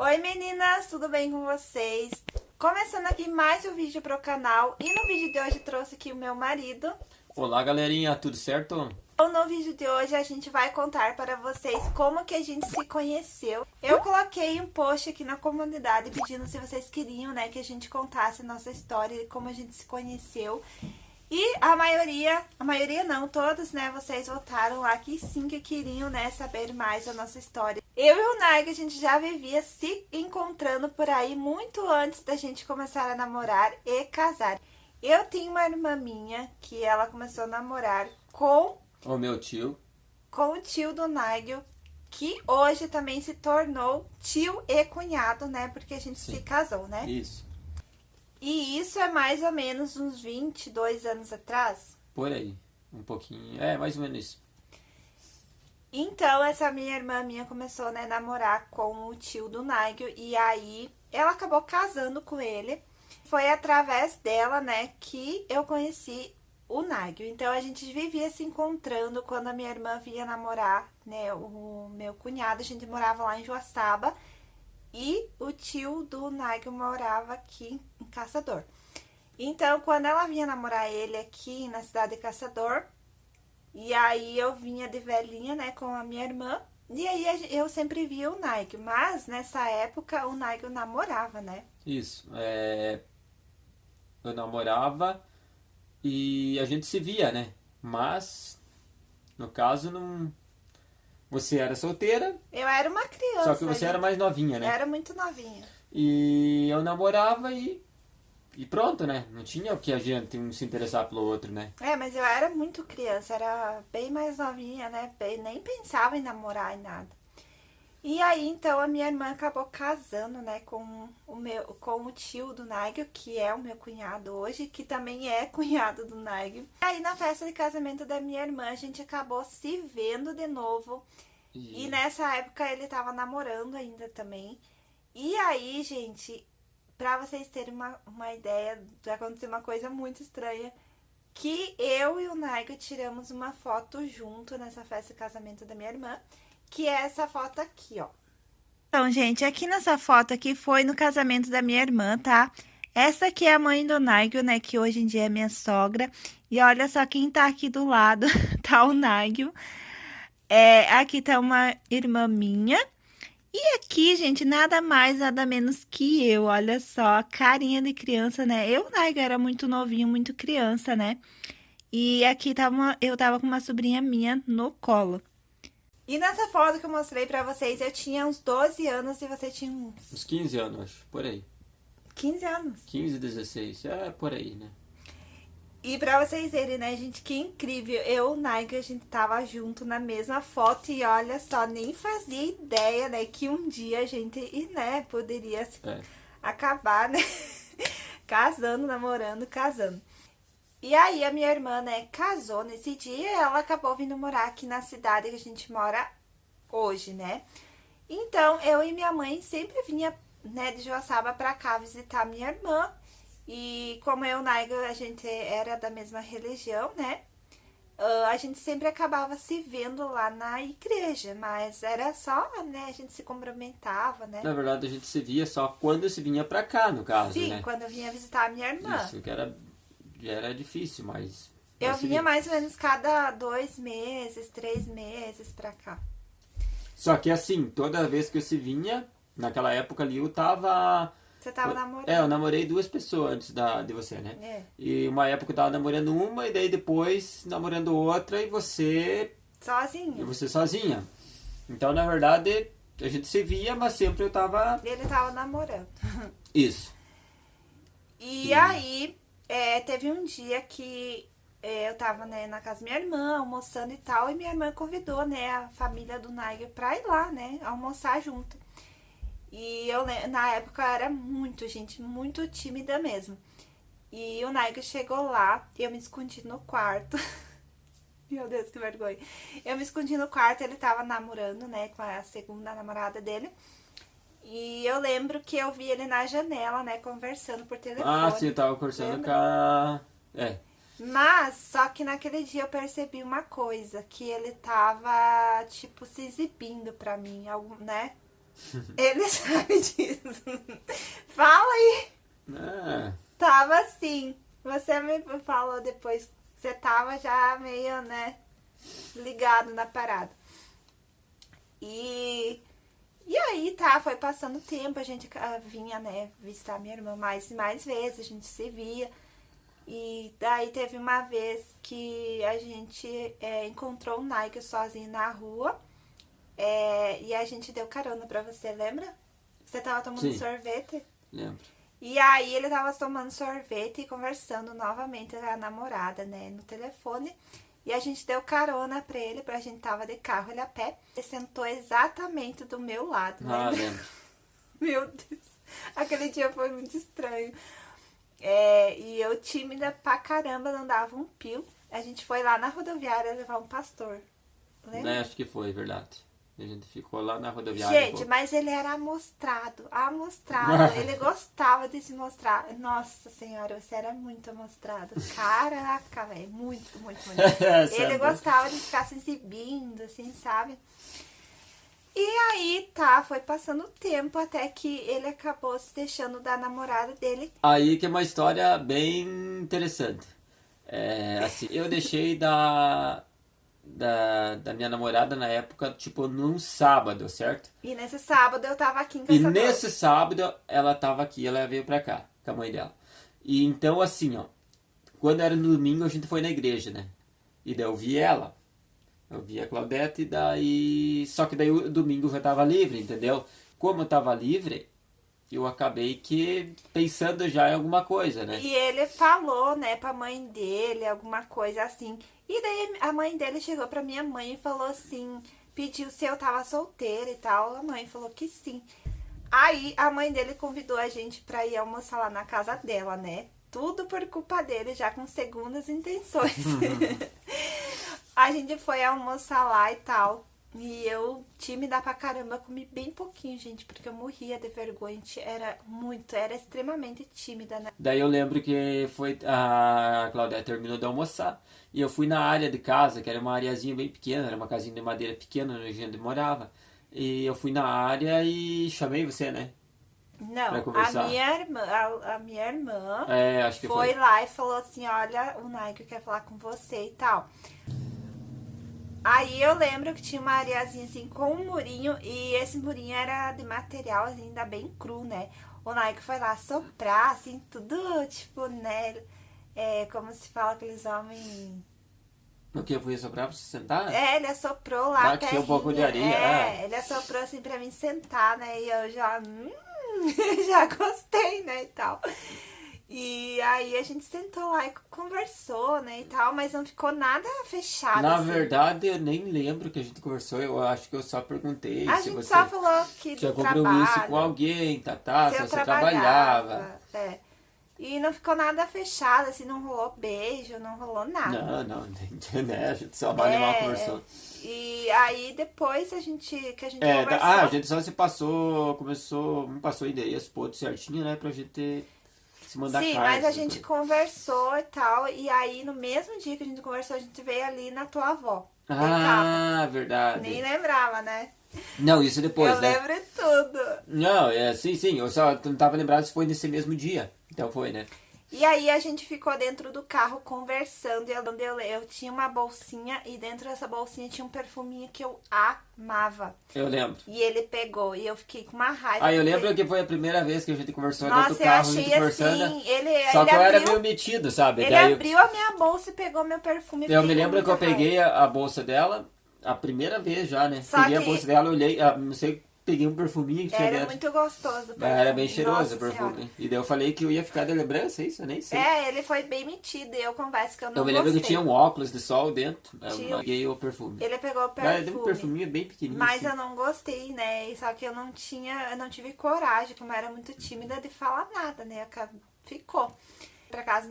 Oi meninas, tudo bem com vocês? Começando aqui mais um vídeo para o canal e no vídeo de hoje trouxe aqui o meu marido. Olá galerinha, tudo certo? Então, no vídeo de hoje a gente vai contar para vocês como que a gente se conheceu. Eu coloquei um post aqui na comunidade pedindo se vocês queriam, né, que a gente contasse a nossa história e como a gente se conheceu. E a maioria não, todos, né, vocês votaram lá que sim, que queriam, né, saber mais a nossa história. Eu e o Naigo, a gente já vivia se encontrando por aí muito antes da gente começar a namorar e casar. Eu tenho uma irmã minha que ela começou a namorar com O meu tio. o tio do Nigel, que hoje também se tornou tio e cunhado, né, porque a gente Sim. se casou, né? Isso, E isso é mais ou menos uns 22 anos atrás. por aí, um pouquinho, mais ou menos isso. Então, essa minha irmã minha começou, né, a namorar com o tio do Nigel, e aí ela acabou casando com ele. Foi através dela, né, que eu conheci o Nigel. Então, a gente vivia se encontrando quando a minha irmã vinha namorar, né, o meu cunhado. A gente morava lá em Joaçaba e o tio do Nigel morava aqui em Caçador. Então, quando ela vinha namorar ele aqui na cidade de Caçador, e aí eu vinha de velhinha, né, com a minha irmã. E aí eu sempre via o Nigel. Mas nessa época o Nigel namorava, né? Isso, eu namorava e a gente se via, né? Mas, no caso, não... Você era solteira, Eu era uma criança. só que você era mais novinha, Eu né? era muito novinha. E eu namorava e pronto, né? Não tinha o que a gente um se interessar pelo outro, né? É, mas eu era muito criança, era bem mais novinha, né? Nem pensava em namorar e nada. E aí, então, a minha irmã acabou casando, né, com o tio do Nigel, que é o meu cunhado hoje, que também é cunhado do Nigel. E aí, na festa de casamento da minha irmã, a gente acabou se vendo de novo. E nessa época ele tava namorando ainda também. E aí, gente, pra vocês terem uma ideia, vai acontecer uma coisa muito estranha. Que eu e o Nigel tiramos uma foto junto nessa festa de casamento da minha irmã. Que é essa foto aqui, ó. Então, gente, aqui nessa foto aqui foi no casamento da minha irmã, tá? Essa aqui é a mãe do Nigel, né? Que hoje em dia é minha sogra. E olha só quem tá aqui do lado, tá o Nigel. Aqui tá uma irmã minha. E aqui, gente, nada mais, nada menos que eu. Olha só, carinha de criança, né? Eu, o Nigel, era muito novinho, muito criança, né? E aqui eu tava com uma sobrinha minha no colo. E nessa foto que eu mostrei pra vocês, eu tinha uns 12 anos e você tinha Uns 15 anos, acho, por aí. 15 anos. 15, 16, por aí, né? E pra vocês verem, né, gente, que incrível. Eu e o Nigel, a gente tava junto na mesma foto e olha só, nem fazia ideia, né, que um dia a gente, né, poderia acabar, né, casando, namorando, casando. E aí a minha irmã, né, casou nesse dia e ela acabou vindo morar aqui na cidade que a gente mora hoje, né? Então, eu e minha mãe sempre vinha, né, de Joaçaba pra cá visitar minha irmã. E como eu e o Nigel, a gente era da mesma religião, né? A gente sempre acabava se vendo lá na igreja, mas era só, né, a gente se cumprimentava, né? Na verdade, a gente se via só quando se vinha pra cá, no caso, Sim, né? quando eu vinha visitar a minha irmã. Isso, que já era difícil, mas... Eu se vinha via. mais ou menos cada 2 meses, 3 meses pra cá. Só que assim, toda vez que eu se vinha, naquela época ali eu tava... Você tava namorando? Eu namorei 2 pessoas antes de você, né? É. E uma época eu tava namorando uma e daí depois namorando outra e você Sozinho. sozinha. Então, na verdade, a gente se via, mas sempre eu tava... Ele tava namorando. Isso. E aí, teve um dia que eu tava, né, na casa da minha irmã, almoçando e tal, e minha irmã convidou, né, a família do Nigel pra ir lá, né, almoçar junto. E eu, na época, eu era muito, gente, muito tímida mesmo. E o Nigel chegou lá e eu me escondi no quarto. Meu Deus, que vergonha. Eu me escondi no quarto, ele tava namorando, né, com a segunda namorada dele. E eu lembro que eu vi ele na janela, né, conversando por telefone. Ah, sim, eu tava conversando Lembra? com a... Mas, só que naquele dia eu percebi uma coisa, que ele tava, tipo, se exibindo pra mim, né? Ele sabe disso. Fala aí. Ah, Tava assim. Você me falou depois. Você tava já meio, né, ligado na parada. E aí, tá, foi passando o tempo, a gente vinha, né, visitar minha irmã mais vezes, a gente se via. E daí teve uma vez que a gente encontrou o Nike sozinho na rua. E a gente deu carona pra você, lembra? Você tava tomando sim, sorvete. lembro. E aí ele tava tomando sorvete e conversando novamente com a namorada, né, no telefone. E a gente deu carona pra ele, a gente tava de carro, ele a pé. Ele sentou exatamente do meu lado, né? Ah, lembro. Meu Deus, aquele dia foi muito estranho. E eu tímida pra caramba, não dava um pio. A gente foi lá na rodoviária levar um pastor, lembra? Né, acho que foi, verdade. A gente ficou lá na rodoviária. Gente, mas ele era amostrado. Ele gostava de se mostrar. Nossa senhora, você era muito amostrado. Caraca, velho, muito, muito, muito. Ele gostava de ficar se exibindo, assim, sabe? E aí, tá, foi passando o tempo até que ele acabou se deixando da namorada dele. Aí que é uma história bem interessante. Assim, eu deixei da minha namorada na época, tipo, num sábado, certo? E nesse sábado eu tava aqui em E Caçador. nesse sábado ela tava aqui, ela veio pra cá, com a mãe dela. E então, assim, ó, quando era no domingo a gente foi na igreja, né? E daí eu vi ela. Eu vi a Claudete, e daí. Só que daí o domingo já tava livre, entendeu? Como eu tava livre, eu acabei que pensando já em alguma coisa, né? E ele falou, né, pra mãe dele, alguma coisa assim. E daí a mãe dele chegou pra minha mãe e falou assim, pediu se eu tava solteira e tal. A mãe falou que sim. Aí a mãe dele convidou a gente pra ir almoçar lá na casa dela, né? Tudo por culpa dele, já com segundas intenções. A gente foi almoçar lá e tal. E eu, tímida pra caramba, comi bem pouquinho, gente, porque eu morria de vergonha. Era extremamente tímida, né? Daí eu lembro que foi a Claudete terminou de almoçar e eu fui na área de casa, que era uma areazinha bem pequena, era uma casinha de madeira pequena onde a gente morava. E eu fui na área e chamei você, né? Não, Pra conversar. a minha irmã Acho que foi foi. lá e falou assim, olha, o Nike quer falar com você e tal. Aí eu lembro que tinha uma areazinha assim com um murinho e esse murinho era de material assim, ainda bem cru, né? O Nike foi lá soprar, assim, tudo tipo, né? Como se fala aqueles homens. O que eu fui soprar pra você sentar? Ele assoprou lá a Que tinha um pouco de terrinha. areia. Ele assoprou assim pra mim sentar, né? E eu já, já gostei, né? E tal. E aí a gente sentou lá e conversou, né, e tal, mas não ficou nada fechado. Na assim. verdade, eu nem lembro que a gente conversou, eu acho que eu só perguntei A se gente você só falou que tinha do compromisso trabalho, com alguém, se se eu você trabalhava. E não ficou nada fechado, assim, não rolou beijo, não rolou nada. Não, né? A gente só mal conversou. E aí depois que a gente conversou. A gente só se passou, me passou o endereço, pô, tudo certinho, né, pra gente se mandar Sim, cartas. mas a gente conversou e tal, e aí no mesmo dia que a gente conversou, a gente veio ali na tua avó. Verdade. Nem lembrava, né? Não, isso depois, Eu né? lembro de tudo. Não, sim, eu só não tava lembrado se foi nesse mesmo dia. Então foi, né? E aí a gente ficou dentro do carro conversando, e eu tinha uma bolsinha, e dentro dessa bolsinha tinha um perfuminho que eu amava. Eu lembro. E ele pegou, e eu fiquei com uma raiva. Ah, eu lembro que foi a primeira vez que a gente conversou Nossa, dentro do carro, a eu gente achei conversando. assim, Só que eu era abriu, meio metido, sabe? ele Daí abriu a minha bolsa e pegou meu perfume. eu me fiquei com lembro que eu muita raiva. peguei a bolsa dela, a primeira vez já, né? Só Peguei a que- bolsa dela, olhei, não sei, peguei um perfuminho que tinha Era dentro. muito gostoso o perfume. Era bem cheiroso Nossa o perfume. Senhora. E daí eu falei que eu ia ficar de lembrança, isso, eu nem sei. Ele foi bem metido, e eu confesso que eu não Eu me lembro que gostei. tinha um óculos de sol dentro, eu Tinha. peguei o perfume. Ele pegou o Era um perfume. perfuminho bem pequenininho. Mas assim. eu não gostei, né? Só que eu não tive coragem, como eu era muito tímida, de falar nada, né? Ficou. Pra casa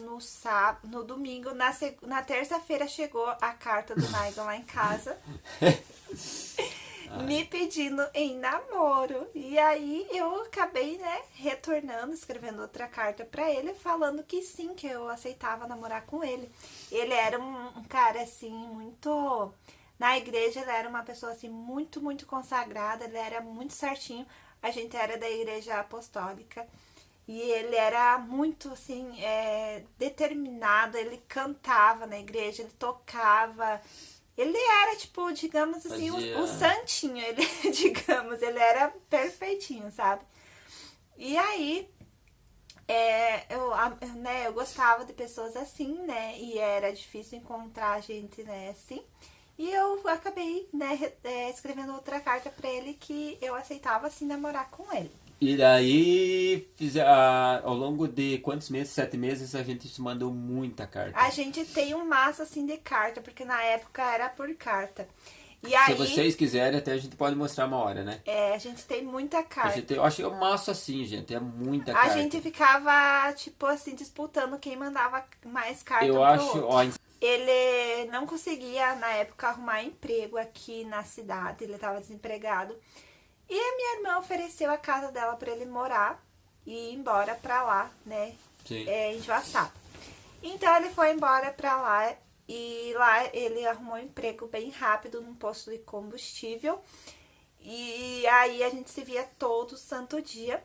no domingo, na terça-feira chegou a carta do Nigel lá em casa. Me pedindo em namoro. E aí eu acabei, né, retornando, escrevendo outra carta pra ele, falando que sim, que eu aceitava namorar com ele. Ele era um cara, assim, muito... Na igreja ele era uma pessoa, assim, muito, muito consagrada, ele era muito certinho. A gente era da igreja apostólica. E ele era muito, assim, determinado. Ele cantava na igreja, ele tocava. Ele era, tipo, digamos assim, o santinho. Ele, digamos, ele era perfeitinho, sabe? E aí, eu gostava de pessoas assim, né? E era difícil encontrar gente, né, assim. E eu acabei, né, escrevendo outra carta pra ele que eu aceitava, assim, namorar com ele. E daí, ao longo de quantos meses? 7 meses, a gente se mandou muita carta. A gente tem um maço, assim, de carta, porque na época era por carta. E Se aí, vocês quiserem, até a gente pode mostrar uma hora, né? a gente tem muita carta. Eu acho que é um maço assim, gente. É muita carta. A gente ficava, tipo assim, disputando quem mandava mais carta Eu pro acho, outro. ó, Ele não conseguia, na época, arrumar emprego aqui na cidade. Ele estava desempregado. E a minha irmã ofereceu a casa dela para ele morar e ir embora pra lá, né? Sim. Em Joaçaba. Então ele foi embora pra lá e lá ele arrumou um emprego bem rápido num posto de combustível. E aí a gente se via todo santo dia.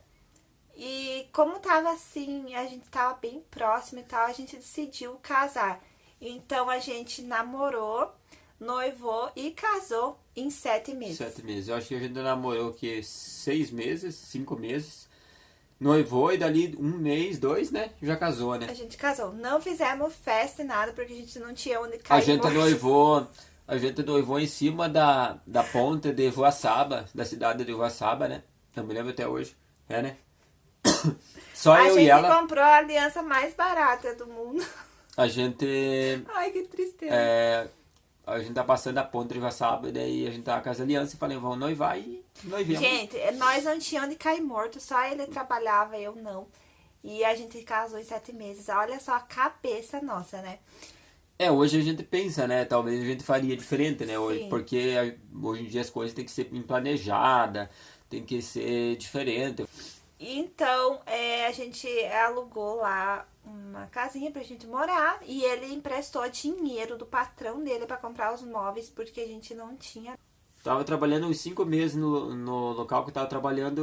E como tava assim, a gente tava bem próximo e tal, a gente decidiu casar. Então a gente namorou, noivou e casou em 7 meses. 7 meses. Eu acho que a gente namorou que 6 meses, 5 meses. Noivou e dali 1 mês, 2, né? Já casou, né? A gente casou. Não fizemos festa e nada, porque a gente não tinha onde cair. A gente noivou em cima da ponte de Joaçaba, da cidade de Joaçaba, né? Eu me lembro até hoje. É, né? Só eu e ela. A gente comprou a aliança mais barata do mundo. A gente. Ai, que tristeza. A gente tá passando a ponte de Joaçaba e daí a gente tá com as alianças e falei, vamos noivar e noivemos. Gente, nós não tínhamos onde cair morto, só ele trabalhava, eu não. E a gente casou em 7 meses. Olha só a cabeça nossa, né? Hoje a gente pensa, né? Talvez a gente faria diferente, né? Hoje, Sim. porque hoje em dia as coisas têm que ser bem planejadas, tem que ser diferente. Então, a gente alugou lá uma casinha pra gente morar e ele emprestou dinheiro do patrão dele pra comprar os móveis, porque a gente não tinha. Tava trabalhando uns 5 meses no local que eu tava trabalhando,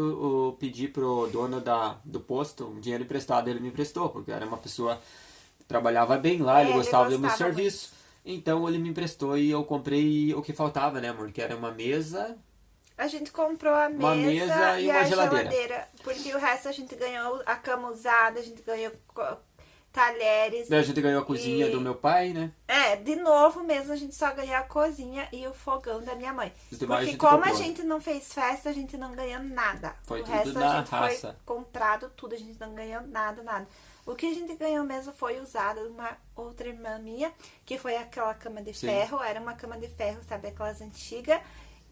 eu pedi pro dono do posto um dinheiro emprestado, ele me emprestou, porque era uma pessoa que trabalhava bem lá, ele gostava do meu serviço. Então ele me emprestou e eu comprei o que faltava, né, amor? Que era uma mesa. A gente comprou a Uma mesa e uma geladeira. Porque o resto a gente ganhou a cama usada, a gente ganhou talheres. Daí a gente ganhou a cozinha do meu pai, né? De novo mesmo, a gente só ganhou a cozinha e o fogão da minha mãe. Porque como a gente não fez festa, a gente não ganhou nada. Foi o tudo resto na a gente raça. foi comprado tudo, a gente não ganhou nada. O que a gente ganhou mesmo foi usado de uma outra irmã minha, que foi aquela cama de ferro. Era uma cama de ferro, sabe? Aquelas antigas.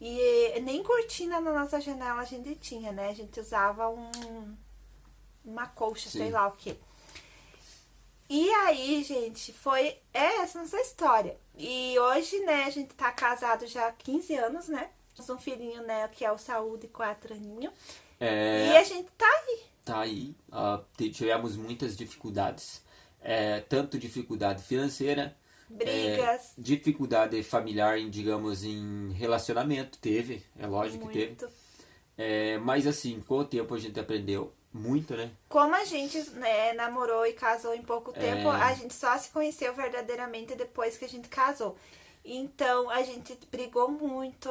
E nem cortina na nossa janela a gente tinha, né? A gente usava uma colcha, sei lá o que. E aí, gente, foi essa nossa história. E hoje, né, a gente tá casado já há 15 anos, né? Temos um filhinho, né, que é o Saúl, de 4 aninhos. E a gente tá aí. Tá aí. Tivemos muitas dificuldades. Tanto dificuldade financeira, brigas, dificuldade familiar, digamos, em relacionamento, teve, é lógico que teve. Mas assim, com o tempo a gente aprendeu muito, né? Como a gente, né, namorou e casou em pouco tempo, a gente só se conheceu verdadeiramente depois que a gente casou. Então, a gente brigou muito.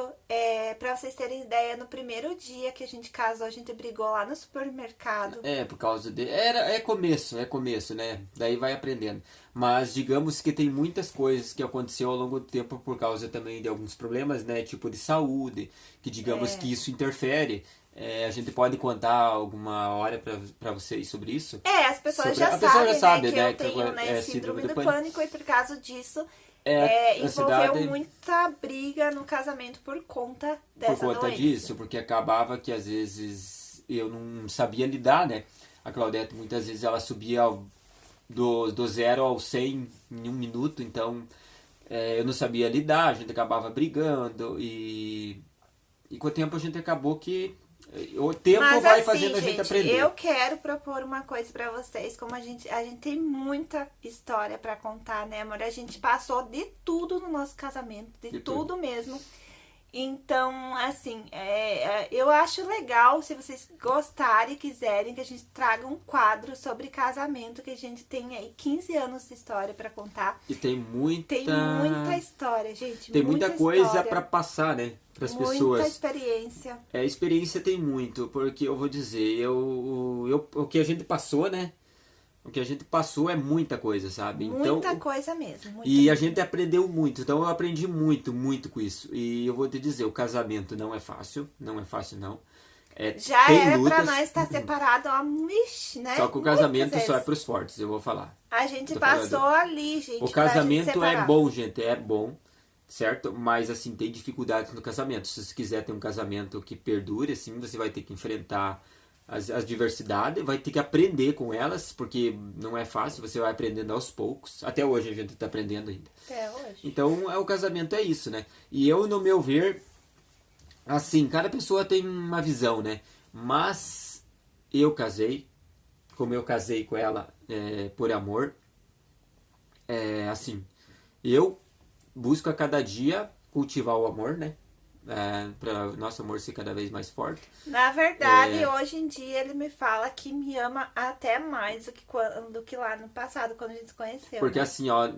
Pra vocês terem ideia, no primeiro dia que a gente casou, a gente brigou lá no supermercado. Por causa de... É começo, né? Daí vai aprendendo. Mas digamos que tem muitas coisas que aconteceu ao longo do tempo por causa também de alguns problemas, né? Tipo de saúde, que digamos que isso interfere. A gente pode contar alguma hora pra vocês sobre isso? As pessoas já sabem, né? Que eu tenho, né, síndrome do pânico e por causa disso... envolveu muita briga no casamento por conta dessa doença. Por conta disso, porque acabava que às vezes eu não sabia lidar, né? A Claudete muitas vezes ela subia do 0 ao 100 em 1 minuto, então eu não sabia lidar, a gente acabava brigando e com o tempo a gente acabou que o tempo vai fazendo a gente aprender. Eu quero propor uma coisa pra vocês, como a gente tem muita história pra contar, né, amor? A gente passou de tudo no nosso casamento, de tudo mesmo. Então, assim, eu acho legal, se vocês gostarem e quiserem, que a gente traga um quadro sobre casamento, que a gente tem aí 15 anos de história pra contar. E tem Tem muita história, gente. Tem muita coisa história, pra passar, né? Para as muita pessoas. experiência. Experiência tem muito, porque eu vou dizer, o que a gente passou, né? O que a gente passou é muita coisa, sabe? Muita coisa mesmo. Muita E a coisa. gente aprendeu muito, então eu aprendi muito, muito com isso. E eu vou te dizer, o casamento não é fácil, não é fácil não. Já tem era lutas, pra nós estar separado, ó, né? só que o casamento só é pros fortes, eu vou falar. A gente Tô passou falando. ali, gente. O pra gente casamento é separar. bom, gente, é bom, certo? Mas assim, tem dificuldades no casamento. Se você quiser ter um casamento que perdure, assim, você vai ter que enfrentar as diversidades, vai ter que aprender com elas, porque não é fácil, você vai aprendendo aos poucos. Até hoje a gente está aprendendo ainda. Até hoje. Então, o casamento é isso, né? E eu, no meu ver, assim, cada pessoa tem uma visão, né? Mas eu casei, como eu casei com ela por amor, assim, eu busco a cada dia cultivar o amor, né? Para o nosso amor ser cada vez mais forte. Na verdade, hoje em dia ele me fala que me ama até mais do que lá no passado, quando a gente se conheceu. Porque né? assim, ó,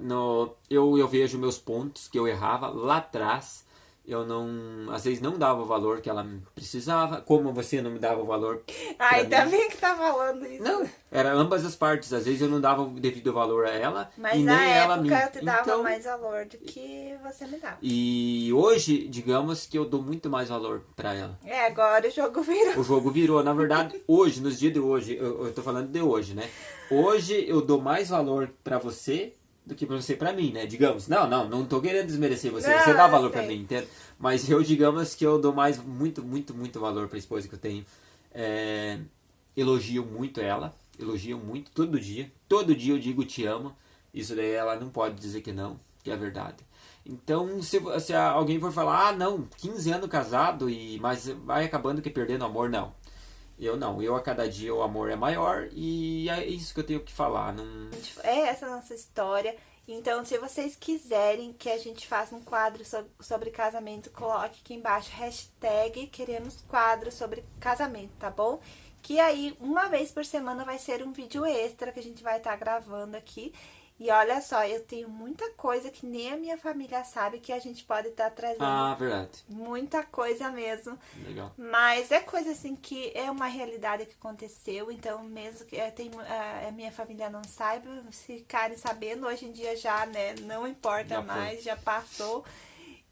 eu vejo meus pontos que eu errava lá atrás. Eu não, às vezes não dava o valor que ela precisava, como você não me dava o valor. Ainda bem que tá falando isso. Não, era ambas as partes. Às vezes eu não dava o devido valor a ela Mas e na nem ela a mim. época eu te dava Então, mais valor do que você me dava. e hoje, digamos que eu dou muito mais valor pra ela. Agora o jogo virou. O jogo virou, na verdade, hoje, nos dias de hoje, eu tô falando de hoje, né? Hoje eu dou mais valor pra você do que pra você pra mim, né? Digamos, não tô querendo desmerecer você, Não, você dá eu valor pra sei. mim, entende? Mas eu, digamos que eu dou muito, muito, muito valor pra esposa que eu tenho. Elogio muito ela, elogio muito, todo dia eu digo te amo, isso daí ela não pode dizer que não, que é verdade. Então, se alguém for falar, não, 15 anos casado, mas vai acabando que perdendo o amor, não. Eu a cada dia o amor é maior e é isso que eu tenho que falar. Não... É essa a nossa história. Então, se vocês quiserem que a gente faça um quadro sobre casamento, coloque aqui embaixo hashtag queremos quadro sobre casamento, tá bom? Que aí, uma vez por semana vai ser um vídeo extra que a gente vai estar gravando aqui. E olha só, eu tenho muita coisa que nem a minha família sabe que a gente pode estar trazendo. Ah, verdade. Muita coisa mesmo. Legal. Mas é coisa assim que é uma realidade que aconteceu. Então, mesmo que a minha família não saiba, se ficarem sabendo, hoje em dia já, né? Não importa Já mais, foi. já passou.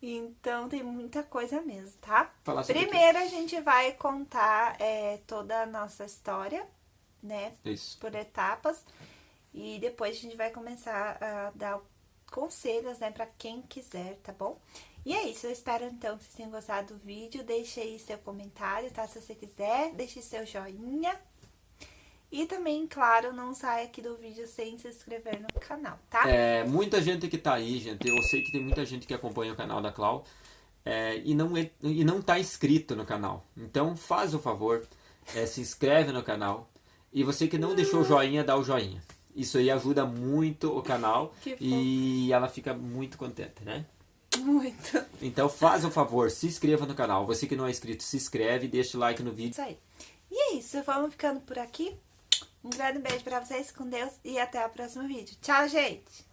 Então, tem muita coisa mesmo, tá? Falar sobre Primeiro, a gente vai contar toda a nossa história, né? isso. Por etapas. E depois a gente vai começar a dar conselhos, né, pra quem quiser, tá bom? E é isso, eu espero então que vocês tenham gostado do vídeo. Deixe aí seu comentário, tá? Se você quiser, deixe seu joinha. E também, claro, não saia aqui do vídeo sem se inscrever no canal, tá? Muita gente que tá aí, gente, eu sei que tem muita gente que acompanha o canal da Clau e não tá inscrito no canal. Então faz o favor, se inscreve no canal. E você que não deixou o joinha, dá o joinha. Isso aí ajuda muito o canal e ela fica muito contente, né? Muito. Então faz o favor, se inscreva no canal. Você que não é inscrito, se inscreve, deixa o like no vídeo. Isso aí. E é isso, vamos ficando por aqui. Um grande beijo pra vocês, com Deus, e até o próximo vídeo. Tchau, gente!